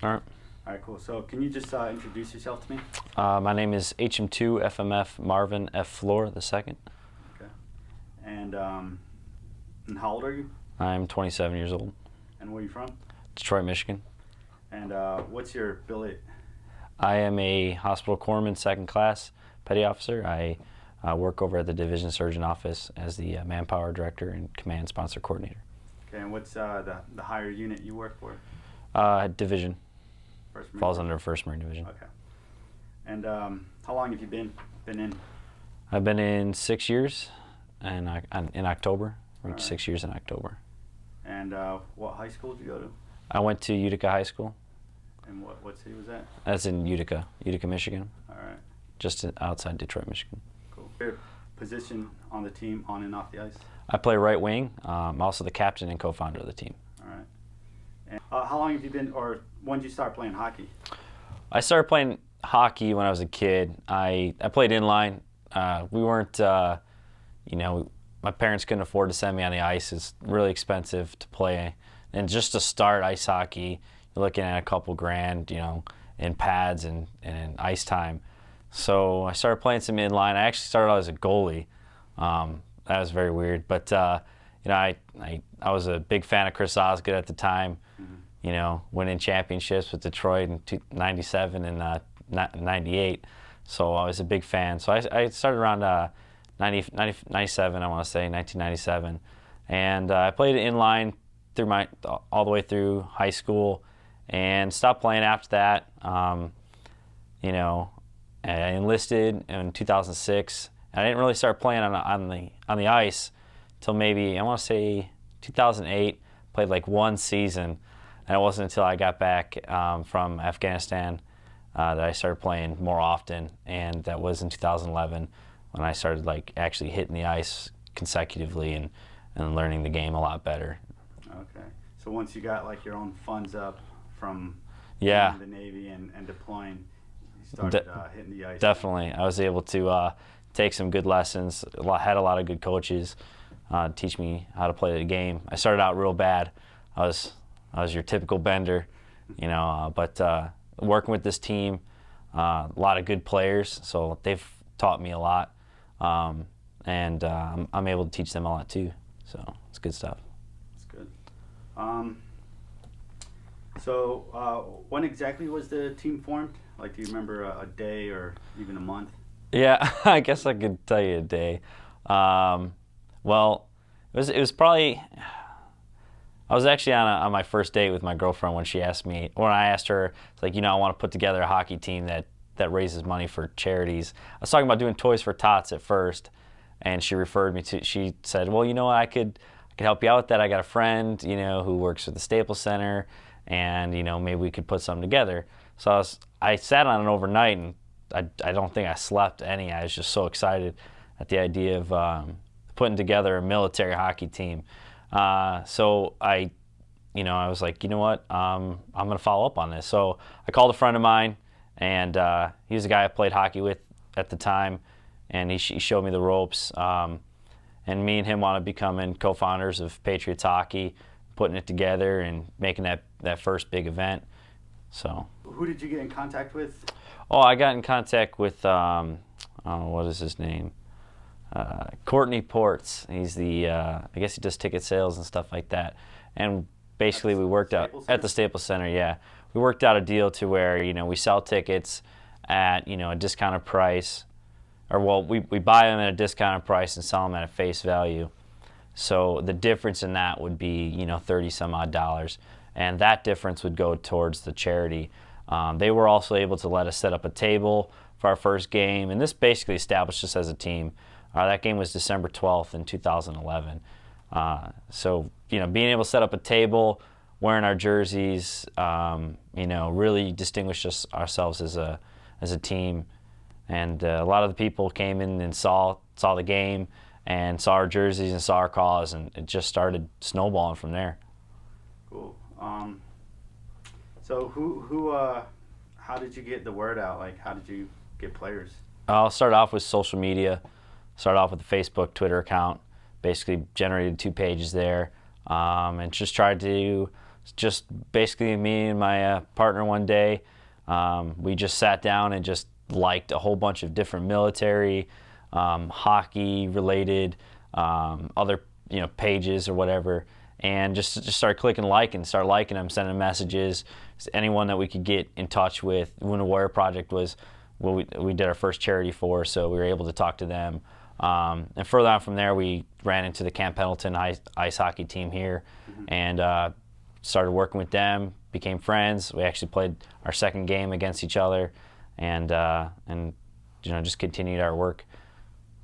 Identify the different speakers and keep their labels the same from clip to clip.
Speaker 1: All right.
Speaker 2: All right, cool. So can you just introduce yourself to me?
Speaker 1: My name is HM2 FMF Marvin F. Floer the second.
Speaker 2: Okay. And how old are you?
Speaker 1: I'm 27 years old.
Speaker 2: And where are you from?
Speaker 1: Detroit, Michigan.
Speaker 2: And what's your billet?
Speaker 1: I am a hospital corpsman, second class petty officer. I work over at the division surgeon office as the manpower director and command sponsor coordinator.
Speaker 2: Okay, and what's the higher unit you work for?
Speaker 1: Division.
Speaker 2: First Marine
Speaker 1: Falls
Speaker 2: Division?
Speaker 1: under 1st Marine Division.
Speaker 2: Okay. And how long have you been in?
Speaker 1: I've been in 6 years, and in October. Reached
Speaker 2: Alright.
Speaker 1: 6 years in October.
Speaker 2: And what high school did you go to?
Speaker 1: I went to Utica High School.
Speaker 2: And what city was that?
Speaker 1: That's in Utica, Michigan,
Speaker 2: All right,
Speaker 1: just outside Detroit, Michigan.
Speaker 2: cool. Your position on the team, on and off the ice?
Speaker 1: I play right wing. I'm also the captain and co-founder of the team.
Speaker 2: All right. And how long have you been, or when did you start playing hockey?
Speaker 1: I started playing hockey when I was a kid. I played inline. We weren't, my parents couldn't afford to send me on the ice. It's really expensive to play. And just to start ice hockey, you're looking at a couple grand, in pads and ice time. So I started playing some inline. I actually started out as a goalie. That was very weird. But, I was a big fan of Chris Osgood at the time. Winning championships with Detroit in '97 and '98. So I was a big fan. So I started around 97, I want to say, 1997. And I played inline all the way through high school and stopped playing after that. I enlisted in 2006. And I didn't really start playing on the ice till maybe, I want to say, 2008. Played like one season. And it wasn't until I got back from Afghanistan that I started playing more often, and that was in 2011 when I started actually hitting the ice consecutively and learning the game a lot better.
Speaker 2: Okay. So once you got your own funds up from
Speaker 1: Yeah,
Speaker 2: the Navy and deploying, you started hitting the ice.
Speaker 1: definitely. I was able to take some good lessons. Had a lot of good coaches teach me how to play the game. I started out real bad. I was your typical bender, but working with this team, a lot of good players, so they've taught me a lot, and I'm able to teach them a lot too. So it's good stuff.
Speaker 2: That's good. So when exactly was the team formed? Do you remember a day or even a month?
Speaker 1: Yeah, I guess I could tell you a day. Well, it was probably. I was actually on my first date with my girlfriend when I asked her, it's I want to put together a hockey team that raises money for charities. I was talking about doing Toys for Tots at first, and she said, well, I could help you out with that. I got a friend, who works at the Staples Center, and, maybe we could put something together. So I sat on it overnight, and I don't think I slept any. I was just so excited at the idea of putting together a military hockey team. So I was like, you know what, I'm going to follow up on this. So I called a friend of mine, and he was a guy I played hockey with at the time, and he showed me the ropes. And me and him want to become co-founders of Patriots Hockey, putting it together and making that first big event. So.
Speaker 2: Who did you get in contact with?
Speaker 1: Oh, I got in contact with, what is his name? Courtney Ports. He's I guess he does ticket sales and stuff like that. And basically we worked out at the Staples Center, yeah. We worked out a deal to where, we sell tickets at, a discounted price. We buy them at a discounted price and sell them at a face value. So the difference in that would be, 30 some odd dollars. And that difference would go towards the charity. They were also able to let us set up a table for our first game. And this basically established us as a team. That game was December 12th in 2011. So, being able to set up a table, wearing our jerseys, really distinguished ourselves as a team. And a lot of the people came in and saw the game and saw our jerseys and saw our cause, and it just started snowballing from there.
Speaker 2: Cool. So how did you get the word out? How did you get players?
Speaker 1: I'll start off with social media. Started off with a Facebook, Twitter account. Basically generated 2 pages there, and just tried to just basically me and my partner one day. We just sat down and just liked a whole bunch of different military, hockey related, other pages or whatever, and just started clicking like and start liking them, sending messages. Anyone that we could get in touch with. Wounded Warrior Project was what we did our first charity for, so we were able to talk to them. And further on from there, we ran into the Camp Pendleton ice hockey team here, and started working with them. Became friends. We actually played our second game against each other, and just continued our work,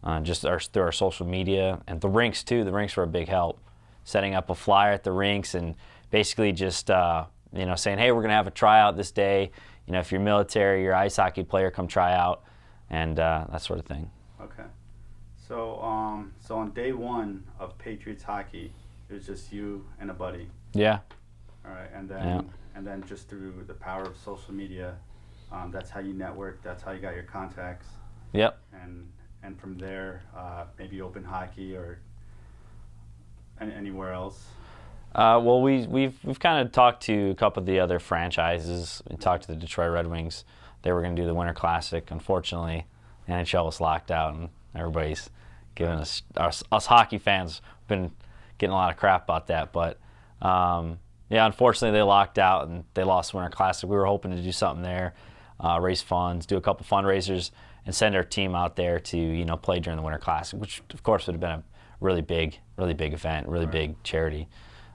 Speaker 1: through our social media and the rinks too. The rinks were a big help. Setting up a flyer at the rinks and basically just saying, hey, we're gonna have a tryout this day. If you're military, you're an ice hockey player, come try out, and that sort of thing.
Speaker 2: Okay. So on day one of Patriots Hockey, it was just you and a buddy.
Speaker 1: Yeah.
Speaker 2: All right, and then just through the power of social media, that's how you network. That's how you got your contacts.
Speaker 1: Yep.
Speaker 2: And from there, maybe open hockey or anywhere else.
Speaker 1: Well, we've kind of talked to a couple of the other franchises. We talked to the Detroit Red Wings. They were going to do the Winter Classic. Unfortunately, the NHL was locked out, and everybody's giving us hockey fans been getting a lot of crap about that. But unfortunately, they locked out and they lost the Winter Classic. We were hoping to do something there, raise funds, do a couple fundraisers, and send our team out there to play during the Winter Classic, which of course would have been a really big event, really big charity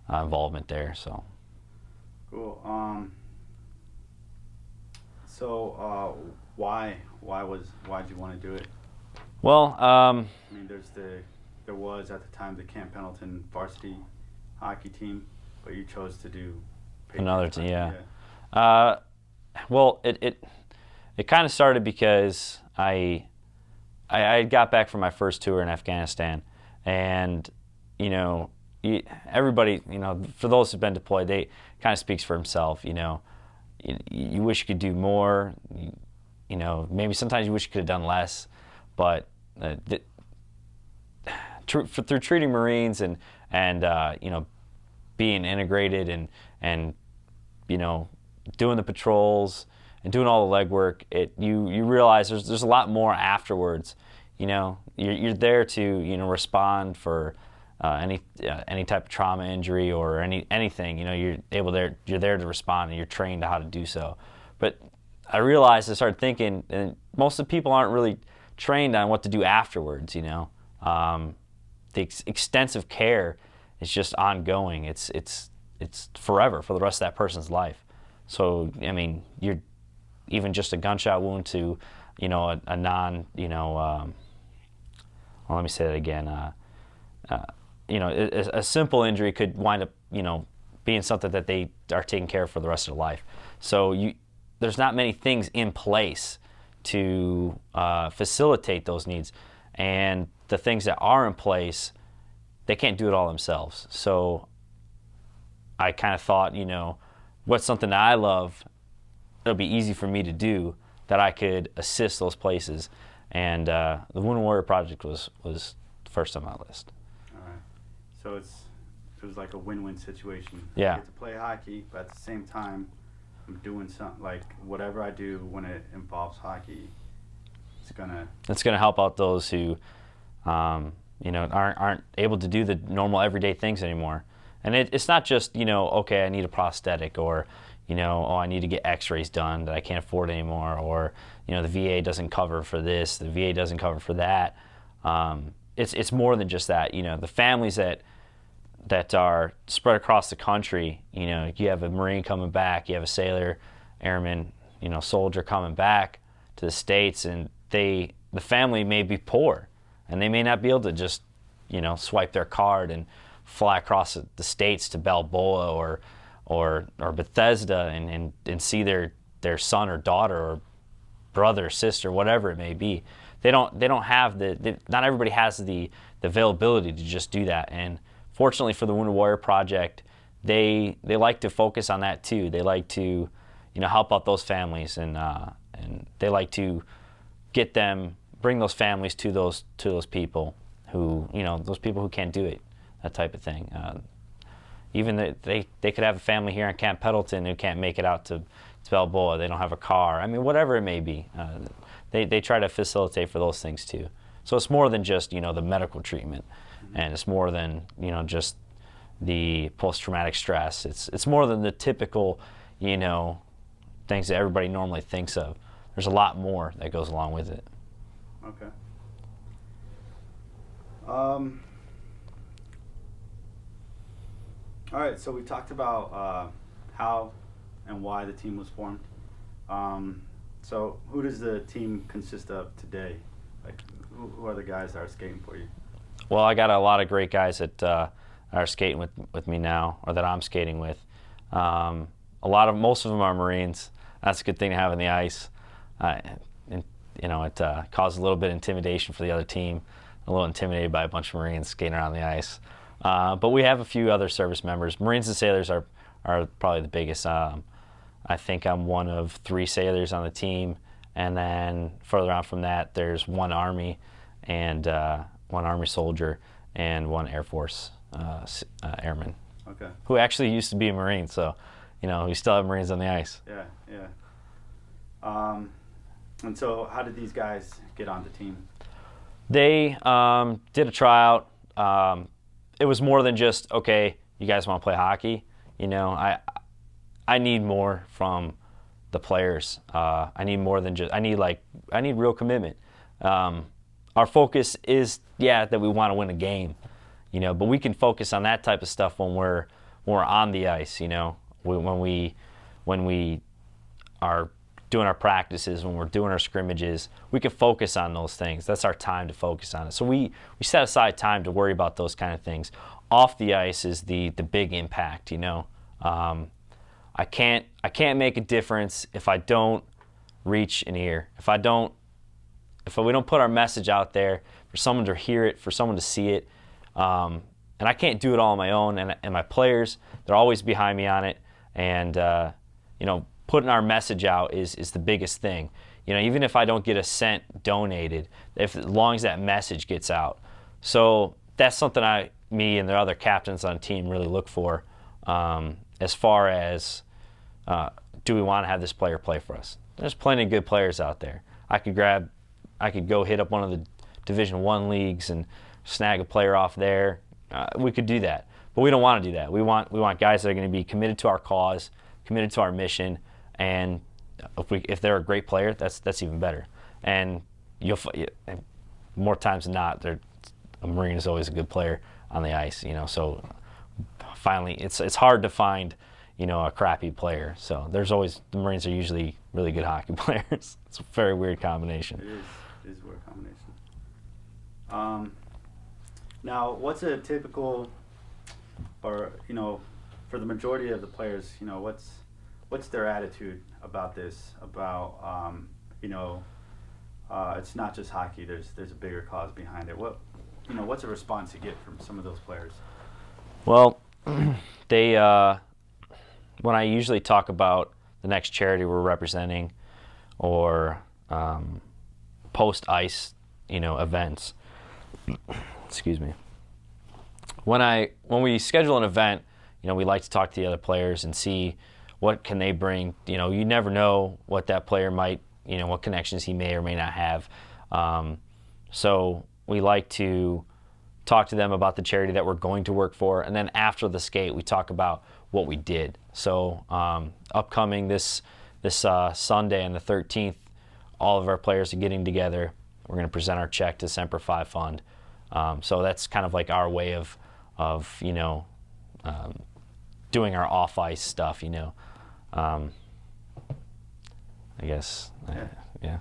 Speaker 1: involvement there. So
Speaker 2: cool. Why'd you want to do it?
Speaker 1: Well,
Speaker 2: there was at the time the Camp Pendleton varsity hockey team, but you chose to do
Speaker 1: another team. Yeah. Well, it kind of started because I got back from my first tour in Afghanistan, and everybody, for those who've been deployed, they kind of speaks for himself. You wish you could do more. Maybe sometimes you wish you could have done less, but through treating Marines and being integrated and doing the patrols and doing all the legwork, you realize there's a lot more afterwards. You're there to respond for any type of trauma, injury, or anything. You're there to respond, and you're trained how to do so. But I realized, I started thinking, and most of the people aren't really trained on what to do afterwards. The extensive care is just ongoing. It's forever, for the rest of that person's life. So you're even just a gunshot wound to a non well, let me say that again. A simple injury could wind up, being something that they are taking care of for the rest of their life. So there's not many things in place to facilitate those needs, and the things that are in place, they can't do it all themselves. So I kind of thought, what's something that I love, it'll be easy for me to do, that I could assist those places. And the Wounded Warrior Project was first on my list.
Speaker 2: All right. So it was like a win-win situation.
Speaker 1: Yeah.
Speaker 2: I get to play hockey, but at the same time, I'm doing something, like whatever I do when it involves hockey, it's gonna help out those who
Speaker 1: aren't able to do the normal everyday things anymore. And it's not just okay, I need a prosthetic, or I need to get X-rays done that I can't afford anymore, or the VA doesn't cover for this, the VA doesn't cover for that. It's more than just that. The families that are spread across the country. You have a Marine coming back, you have a sailor, airman, soldier coming back to the States, and the family may be poor, and they may not be able to just swipe their card and fly across the States to Balboa or Bethesda and see their son or daughter or brother or sister, whatever it may be. They don't have not everybody has the availability to just do that. And fortunately for the Wounded Warrior Project, they like to focus on that too. They like to help out those families, and they like to bring those families to those people who those people who can't do it, that type of thing. even they could have a family here in Camp Pendleton who can't make it out to Balboa. They don't have a car. I mean, whatever it may be, they try to facilitate for those things too. So it's more than just the medical treatment, and it's more than just the post-traumatic stress. It's more than the typical things that everybody normally thinks of. There's a lot more that goes along with it.
Speaker 2: Okay. All right, so we talked about how and why the team was formed. So who does the team consist of today? Like, who are the guys that are skating for you?
Speaker 1: Well, I got a lot of great guys that are skating with me now, or that I'm skating with. Most of them are Marines. That's a good thing to have on the ice. It causes a little bit of intimidation for the other team. A little intimidated by a bunch of Marines skating around the ice. But we have a few other service members. Marines and sailors are probably the biggest. I think I'm one of 3 sailors on the team, and then further on from that, there's 1 Army and 1 Army soldier and 1 Air Force airman.
Speaker 2: Okay.
Speaker 1: Who actually used to be a Marine, so we still have Marines on the ice.
Speaker 2: Yeah. And so, how did these guys get on the team?
Speaker 1: They did a tryout. It was more than just, okay, you guys want to play hockey? I need more from the players. I need more than just. I need real commitment. Our focus is that we want to win a game, but we can focus on that type of stuff when we're on the ice. When we are doing our practices, when we're doing our scrimmages, we can focus on those things. That's our time to focus on it. So we set aside time to worry about those kind of things. Off the ice is the big impact. I can't make a difference if I don't reach an ear. If we don't put our message out there for someone to hear it, for someone to see it, and I can't do it all on my own. And my players, they're always behind me on it. And putting our message out is the biggest thing. Even if I don't get a cent donated, as long as that message gets out. So that's something me and the other captains on the team really look for, as far as do we want to have this player play for us? There's plenty of good players out there. I could go hit up one of the Division I leagues and snag a player off there. We could do that, but we don't want to do that. We want guys that are going to be committed to our cause, committed to our mission, and if they're a great player, that's even better. And more times than not, a Marine is always a good player on the ice. So finally, it's hard to find a crappy player. So the Marines are usually really good hockey players. It's a very weird combination.
Speaker 2: It is a weird combination. Now, what's a typical, or for the majority of the players, what's their attitude about this? About it's not just hockey. There's a bigger cause behind it. What's a response you get from some of those players?
Speaker 1: Well, they when I usually talk about the next charity we're representing, or post ice events. Excuse me. When we schedule an event, we like to talk to the other players and see what can they bring. You never know what that player might, what connections he may or may not have. So we like to talk to them about the charity that we're going to work for, and then after the skate, we talk about what we did. So upcoming this Sunday on the 13th, all of our players are getting together. We're going to present our check to Semper 5 Fund. So that's kind of like our way of doing our off-ice stuff, I guess, yeah.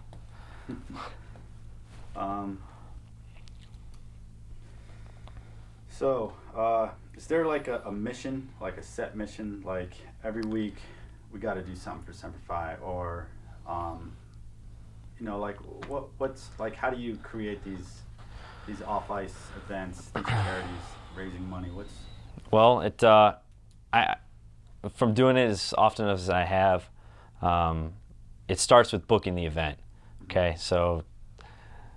Speaker 2: So, is there like a mission, like a set mission, like every week we got to do something for Semper Fi, or, like what's like, how do you create these off-ice events, these charities, raising money?
Speaker 1: Well, from doing it as often as I have, it starts with booking the event. Okay, so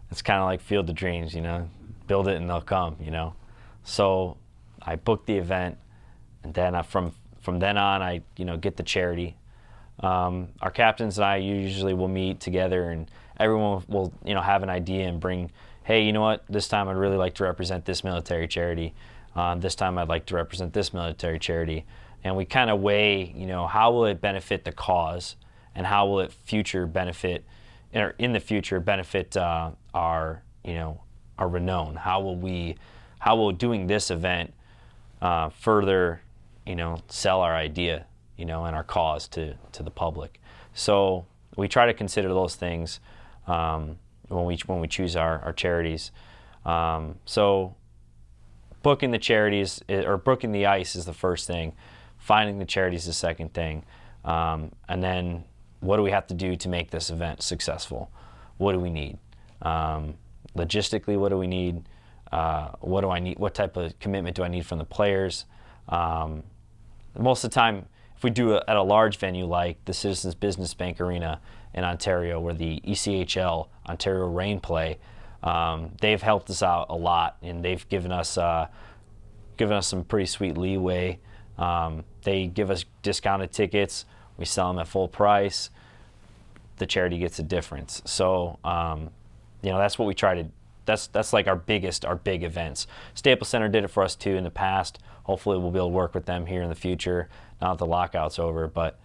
Speaker 1: it's kind of like Field of Dreams, build it and they'll come, So I book the event, And then from then on, I get the charity. Our captains and I usually will meet together, and everyone will have an idea and bring, hey, you know what? This time I'd really like to represent this military charity. This time I'd like to represent this military charity. And we kind of weigh, how will it benefit the cause, and how will it in the future benefit our renown? How will doing this event further, sell our idea, and our cause to the public? So we try to consider those things when we choose our charities. So booking the charities or booking the ice is the first thing. Finding the charities is the second thing. And then what do we have to do to make this event successful? What do we need? Logistically, what do we need? What do I need? What type of commitment do I need from the players? Most of the time, if we do it at a large venue like the Citizens Business Bank Arena in Ontario, where the ECHL Ontario Reign play, they've helped us out a lot, and they've given us some pretty sweet leeway. They give us discounted tickets. We sell them at full price. The charity gets a difference. So, that's what we try to. That's like our big events. Staples Center did it for us too in the past. Hopefully, we'll be able to work with them here in the future, now that the lockout's over. But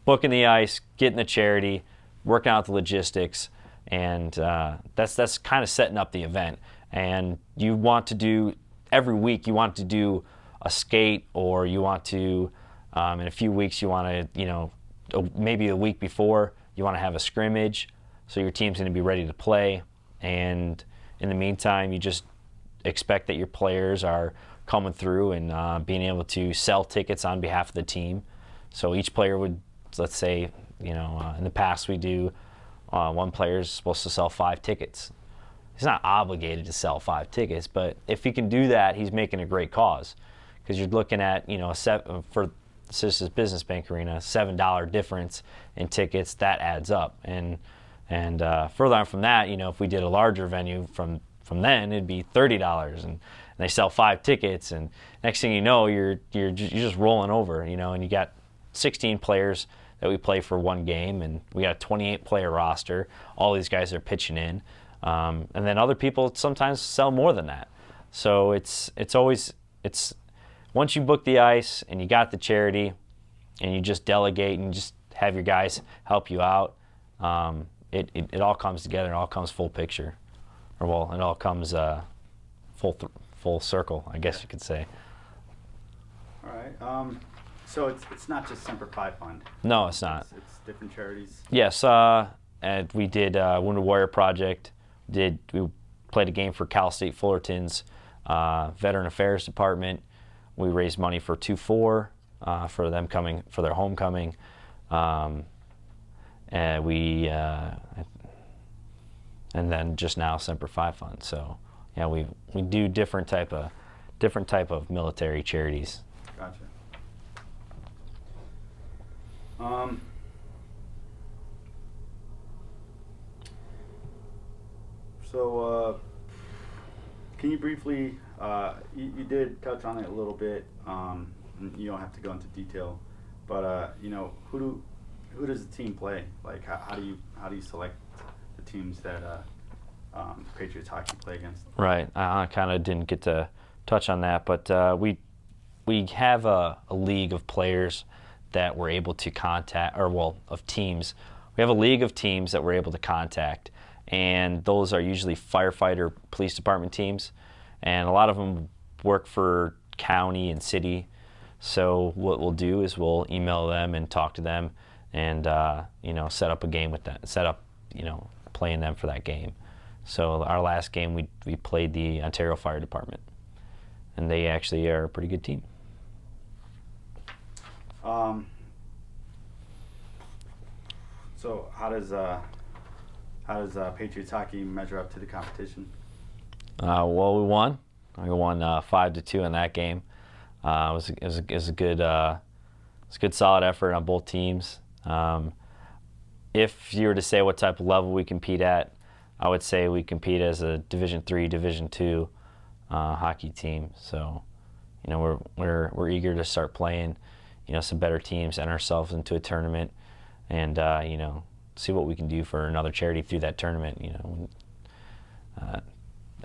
Speaker 1: booking the ice, getting the charity, working out the logistics, and that's kind of setting up the event. And you want to do every week. You want to do a skate, or you want to in a few weeks you want to maybe a week before you want to have a scrimmage, so your team's going to be ready to play. And in the meantime, you just expect that your players are coming through and being able to sell tickets on behalf of the team. So each player would, let's say, in the past we do, one player is supposed to sell 5 tickets. He's not obligated to sell 5 tickets, but if he can do that, he's making a great cause. Because you're looking at, for Citizens Business Bank Arena, $7 difference in tickets, that adds up. And further on from that, if we did a larger venue from then, it'd be $30, and they sell 5 tickets, and next thing you know, you're just rolling over, and you got 16 players that we play for one game, and we got a 28-player roster. All these guys are pitching in, and then other people sometimes sell more than that. So it's once you book the ice and you got the charity, and you just delegate and just have your guys help you out. It all comes together. It all comes full picture, it all comes full circle, I guess you could say.
Speaker 2: All right. So it's not just Semper Fi Fund.
Speaker 1: No, it's not.
Speaker 2: It's different charities.
Speaker 1: Yes. And we did Wounded Warrior Project. We played a game for Cal State Fullerton's Veteran Affairs Department. We raised money for 2-4 for them for their homecoming. And and then just now Semper Fi Fund. So yeah, we do different type of military charities.
Speaker 2: Gotcha. So can you briefly, you did touch on it a little bit, you don't have to go into detail, but who does the team play? Like how do you select the teams that Patriots Hockey play against?
Speaker 1: Right. I kind of didn't get to touch on that, but we have a league of players that we're able to contact, of teams. We have a league of teams that we're able to contact, and those are usually firefighter, police department teams, and a lot of them work for county and city. So what we'll do is we'll email them and talk to them, and set up a game with them, playing them for that game. So our last game we played the Ontario Fire Department, and they actually are a pretty good team.
Speaker 2: So how does Patriots Hockey measure up to the competition?
Speaker 1: Well, we won. We won 5-2 in that game. It was a good solid effort on both teams. If you were to say what type of level we compete at, I would say we compete as a Division III, Division II hockey team. So, we're eager to start playing, some better teams and ourselves into a tournament, and see what we can do for another charity through that tournament.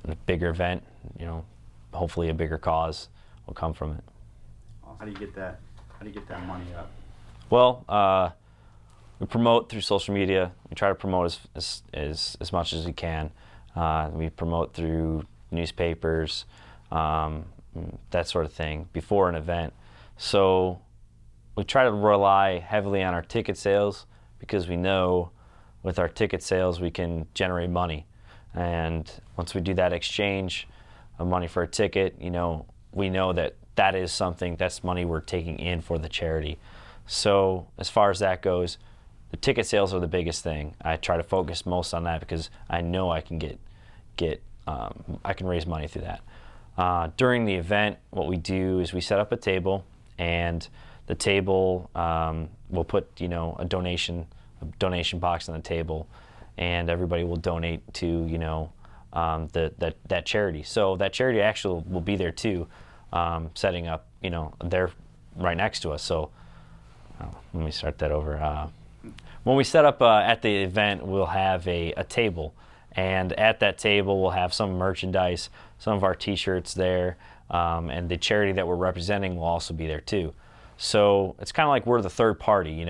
Speaker 1: A bigger event, hopefully a bigger cause will come from it.
Speaker 2: How do you get that? How do you get that money up?
Speaker 1: Well, we promote through social media. We try to promote as much as we can. We promote through newspapers, that sort of thing before an event. So we try to rely heavily on our ticket sales, because we know with our ticket sales we can generate money. And once we do that exchange of money for a ticket, we know that is something, that's money we're taking in for the charity. So as far as that goes, the ticket sales are the biggest thing. I try to focus most on that because I know I can I can raise money through that. During the event, what we do is we set up a table, and the table will put a donation box on the table, and everybody will donate to that charity. So that charity actually will be there too, setting up they're right next to us. So let me start that over. When we set up at the event, we'll have a table, and at that table we'll have some merchandise, some of our t-shirts there, and the charity that we're representing will also be there too. So it's kind of like we're the third party.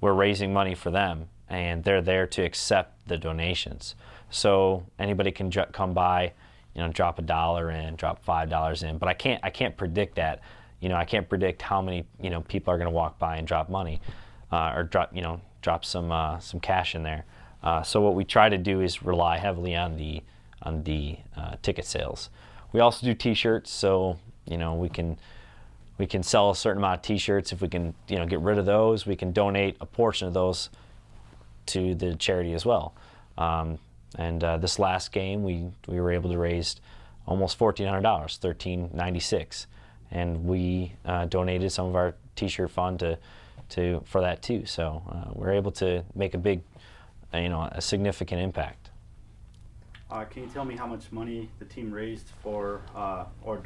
Speaker 1: We're raising money for them, and they're there to accept the donations. So anybody can come by, drop $1 in, drop $5 in, but I can't predict that. I can't predict how many people are going to walk by and drop money, or drop some cash in there. So what we try to do is rely heavily on the ticket sales. We also do T-shirts, so we can sell a certain amount of T-shirts. If we can get rid of those, we can donate a portion of those to the charity as well. And this last game, we were able to raise almost $1,400, $1,396, and we donated some of our T-shirt fund for that too. So we're able to make a big, a significant impact.
Speaker 2: Can you tell me how much money the team raised for, or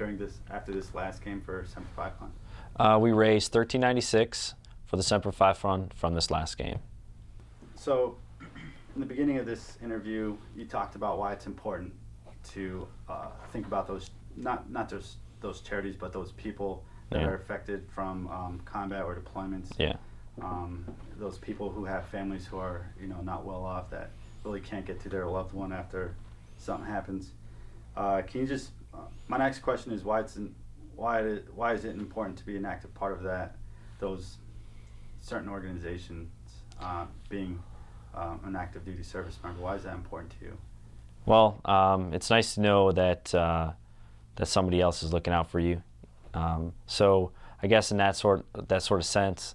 Speaker 2: after this last game for Semper Fi Fund?
Speaker 1: We raised $1,396 for the Semper Fi Fund from this last game.
Speaker 2: So, in the beginning of this interview, you talked about why it's important to think about those, not just those charities, but those people that are affected from combat or deployments.
Speaker 1: Yeah.
Speaker 2: Those people who have families who are not well off, that really can't get to their loved one after something happens. Can you just? My next question is why is it important to be an active part of those certain organizations, being an active duty service member? Why is that important to you?
Speaker 1: Well, it's nice to know that somebody else is looking out for you. So I guess in that sort of sense,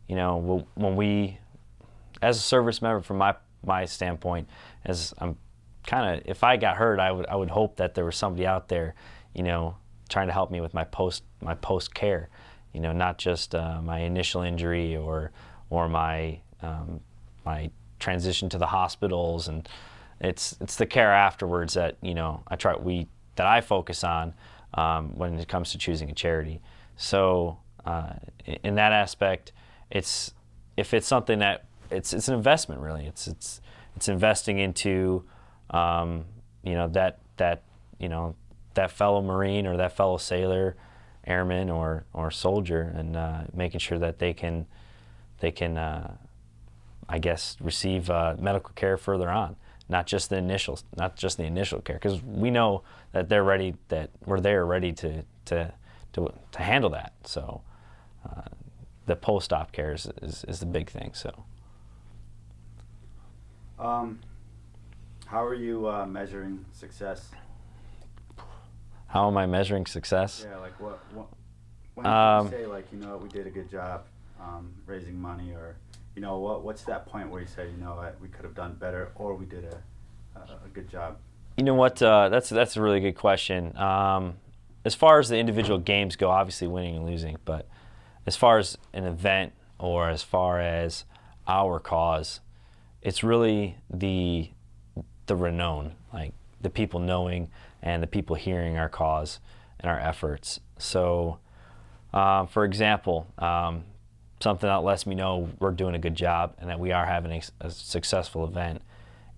Speaker 1: when we, as a service member, from my standpoint, as I'm kind of, if I got hurt, I would hope that there was somebody out there, trying to help me with my post care, not just my initial injury or my my transition to the hospitals, and it's the care afterwards that I focus on when it comes to choosing a charity. So in that aspect, if it's something that it's an investment, really. It's investing into that fellow Marine or that fellow sailor, airman or soldier, and making sure that they can I guess receive medical care further on, not just the initial care, because we know that we're there ready to handle that. So the post-op care is the big thing. So
Speaker 2: how are you measuring success?
Speaker 1: How am I measuring success?
Speaker 2: Yeah, like when you say, like, we did a good job raising money, or what's that point where you say, we could have done better, or we did a good job?
Speaker 1: You know what? That's a really good question. As far as the individual games go, obviously winning and losing, but as far as an event or as far as our cause, it's really the renown, like the people knowing and the people hearing our cause, in our efforts. So, for example, something that lets me know we're doing a good job and that we are having a successful event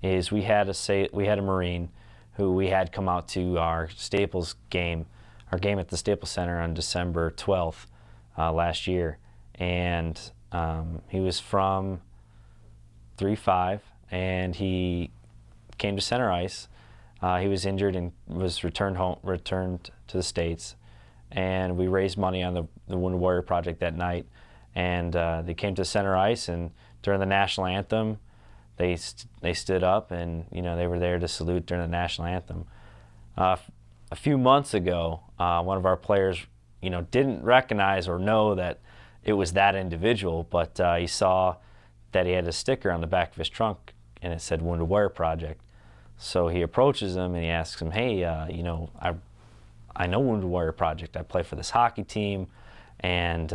Speaker 1: is we had a Marine who we had come out to our Staples game, our game at the Staples Center on December 12th last year, and he was from 3-5, and he came to center ice. He was injured and was returned to the States, and we raised money on the Wounded Warrior Project that night. And they came to center ice, and during the national anthem, they stood up, and they were there to salute during the national anthem. A few months ago, one of our players, didn't recognize or know that it was that individual, but he saw that he had a sticker on the back of his trunk, and it said Wounded Warrior Project. So he approaches him and he asks him, "Hey, I know Wounded Warrior Project. I play for this hockey team, and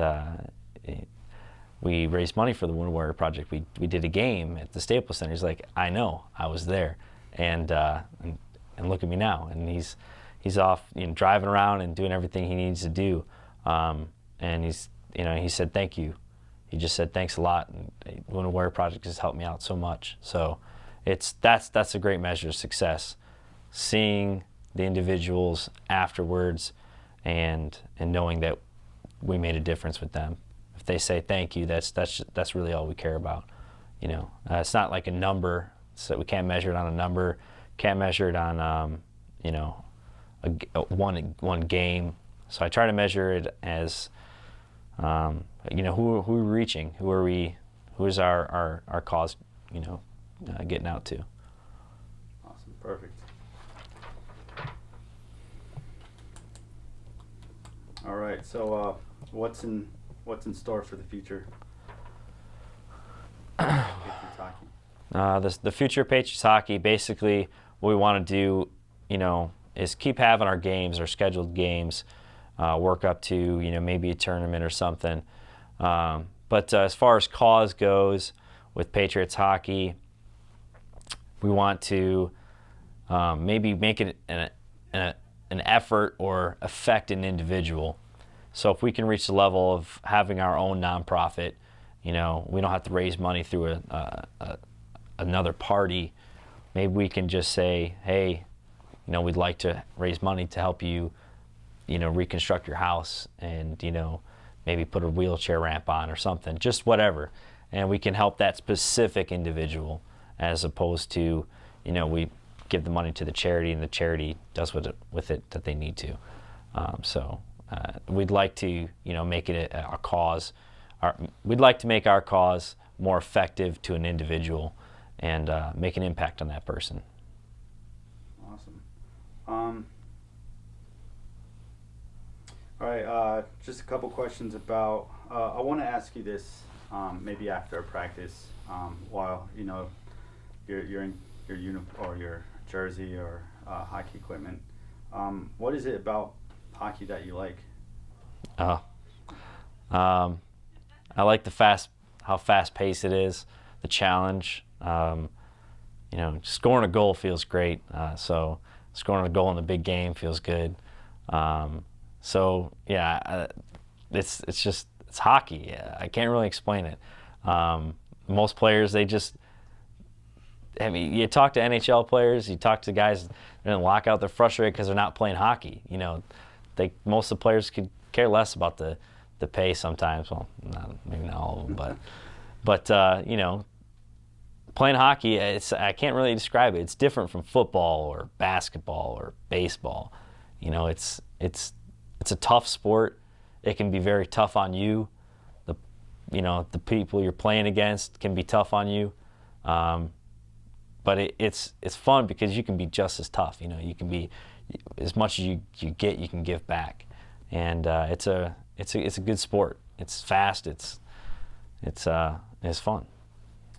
Speaker 1: we raised money for the Wounded Warrior Project. We did a game at the Staples Center." He's like, "I know, I was there, and look at me now." And he's off, driving around and doing everything he needs to do. And he said thank you. He just said thanks a lot. And Wounded Warrior Project has helped me out so much. So that's a great measure of success. Seeing the individuals afterwards, and knowing that we made a difference with them. If they say thank you, that's really all we care about. It's not like a number, so we can't measure it on a number, can't measure it on one game. So I try to measure it as who are we reaching, who is our cause, getting out to.
Speaker 2: Awesome, perfect. All right, so what's in store for the future? Patriots Hockey.
Speaker 1: The future of Patriots Hockey, basically what we want to do, is keep having our games, our scheduled games, work up to, maybe a tournament or something. But as far as cause goes with Patriots Hockey, we want to maybe make it an effort or affect an individual. So if we can reach the level of having our own nonprofit, we don't have to raise money through another party. Maybe we can just say, hey, we'd like to raise money to help you, reconstruct your house, and maybe put a wheelchair ramp on or something, just whatever. And we can help that specific individual, as opposed to, we give the money to the charity and the charity does with it that they need to. We'd like to, make it a cause. We'd like to make our cause more effective to an individual and make an impact on that person.
Speaker 2: Awesome. All right, just a couple questions about. I want to ask you this, maybe after a practice, while you're in your uniform or your jersey or hockey equipment. What is it about hockey that you like?
Speaker 1: I like how fast-paced it is, the challenge. Scoring a goal feels great. So scoring a goal in the big game feels good. It's hockey. Yeah, I can't really explain it. Most players, you talk to NHL players, you talk to guys in lockout, they're frustrated because they're not playing hockey. Most of the players could care less about the pay sometimes. Well, maybe not all of them, but playing hockey, I can't really describe it. It's different from football or basketball or baseball. It's a tough sport. It can be very tough on you. The people you're playing against can be tough on you. But it's fun because you can be just as tough. You can be, as much as you get, you can give back. And it's a good sport. It's fast. It's fun.